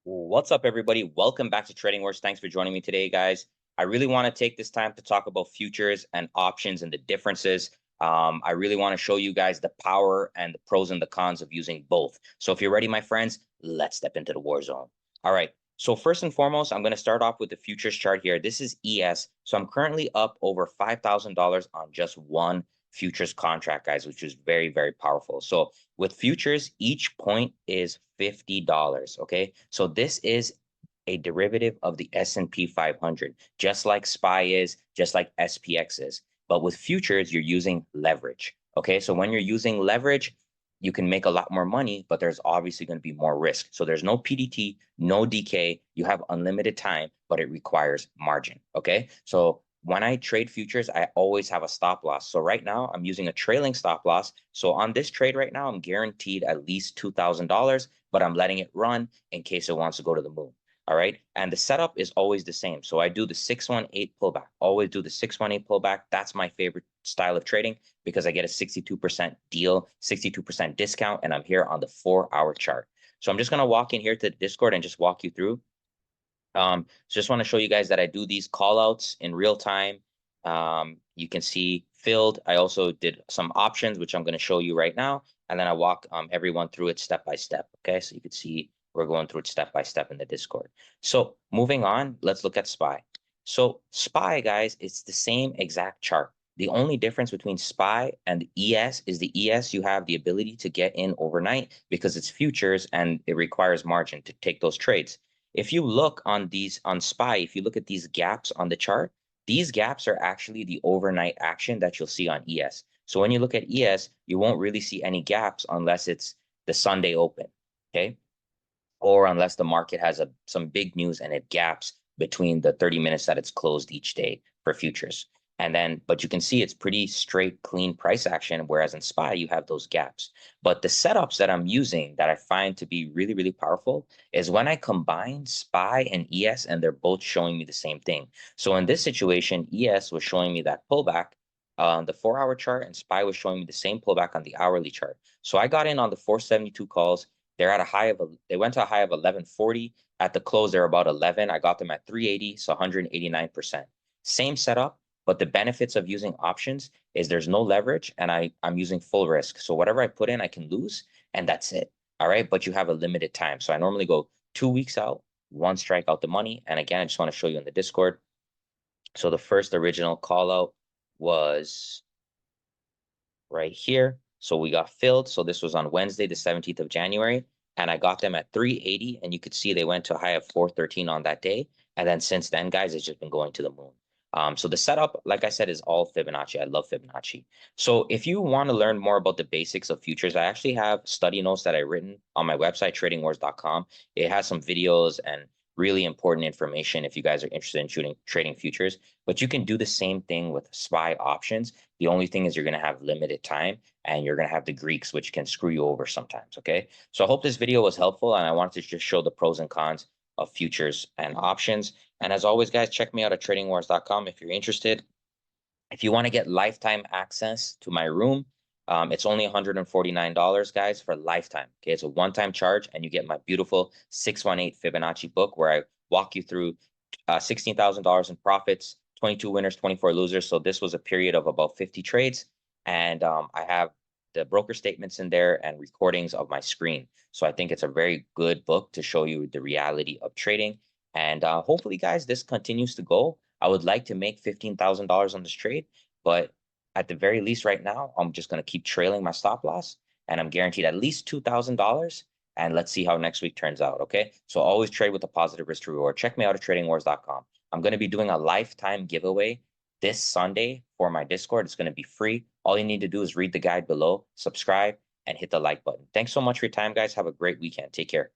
What's up, everybody? Welcome back to Trading Wars. Thanks for joining me today, guys. I really want to take this time to talk about futures and options and the differences. I really want to show you guys the power and the pros and the cons of using both. So if you're ready, my friends, let's step into the war zone. All right. So first and foremost, I'm going to start off with the futures chart here. This is ES. So I'm currently up over $5,000 on just one futures contract, guys, which is very, very powerful. So with futures, each point is $50, okay? So this is a derivative of the S&P 500, just like SPY is, just like SPX is. But with futures, you're using leverage, okay? So when you're using leverage, you can make a lot more money, but there's obviously going to be more risk. So there's no PDT, no DK. You have unlimited time, but it requires margin, okay? So when I trade futures, I always have a stop loss. So right now I'm using a trailing stop loss. So on this trade right now, I'm guaranteed at least $2,000, but I'm letting it run in case it wants to go to the moon. All right. And the setup is always the same. So I do the 618 pullback, always do the 618 pullback. That's my favorite style of trading because I get a 62% deal, 62% discount, and I'm here on the 4-hour chart. So I'm just going to walk in here to the Discord and just walk you through. So just want to show you guys that I do these call outs in real time. You can see filled. I also did some options, which I'm going to show you right now. And then I walk everyone through it step by step. Okay, so you can see we're going through it step by step in the Discord. So moving on, let's look at SPY. So SPY, guys, it's the same exact chart. The only difference between SPY and the ES is the ES, you have the ability to get in overnight because it's futures and it requires margin to take those trades. If you look on SPY, if you look at these gaps on the chart, these gaps are actually the overnight action that you'll see on ES. So when you look at ES, you won't really see any gaps unless it's the Sunday open, okay? Or unless the market has some big news and it gaps between the 30 minutes that it's closed each day for futures. And then, but you can see it's pretty straight, clean price action, whereas in SPY, you have those gaps. But the setups that I'm using that I find to be really, really powerful is when I combine SPY and ES, and they're both showing me the same thing. So in this situation, ES was showing me that pullback on the 4-hour chart, and SPY was showing me the same pullback on the hourly chart. So I got in on the 472 calls. They're at a high of they went to a high of 1140. At the close, they're about 11. I got them at 380, so 189%. Same setup. But the benefits of using options is there's no leverage and I'm using full risk. So whatever I put in, I can lose, and that's it. All right. But you have a limited time. So I normally go 2 weeks out, one strike out the money. And again, I just want to show you in the Discord. So the first original call out was right here. So we got filled. So this was on Wednesday, the 17th of January. And I got them at 380. And you could see they went to a high of 413 on that day. And then since then, guys, it's just been going to the moon. So the setup, like I said, is all Fibonacci. I love Fibonacci. So if you want to learn more about the basics of futures, I actually have study notes that I've written on my website, tradingwars.com. It has some videos and really important information if you guys are interested in trading futures. But you can do the same thing with SPY options. The only thing is you're going to have limited time and you're going to have the Greeks, which can screw you over sometimes. Okay. So I hope this video was helpful. And I wanted to just show the pros and cons of futures and options. And as always, guys, check me out at tradingwars.com if you're interested. If you want to get lifetime access to my room, it's only $149, guys, for lifetime. Okay, it's a one-time charge, and you get my beautiful 618 Fibonacci book where I walk you through $16,000 in profits, 22 winners, 24 losers. So this was a period of about 50 trades, and I have the broker statements in there and recordings of my screen. So I think it's a very good book to show you the reality of trading. And hopefully, guys, this continues to go. I would like to make $15,000 on this trade, but at the very least right now, I'm just going to keep trailing my stop loss, and I'm guaranteed at least $2,000. And let's see how next week turns out, okay? So always trade with a positive risk to reward. Check me out at tradingwars.com. I'm going to be doing a lifetime giveaway this Sunday for my Discord. It's going to be free. All you need to do is read the guide below, subscribe, and hit the like button. Thanks so much for your time, guys. Have a great weekend. Take care.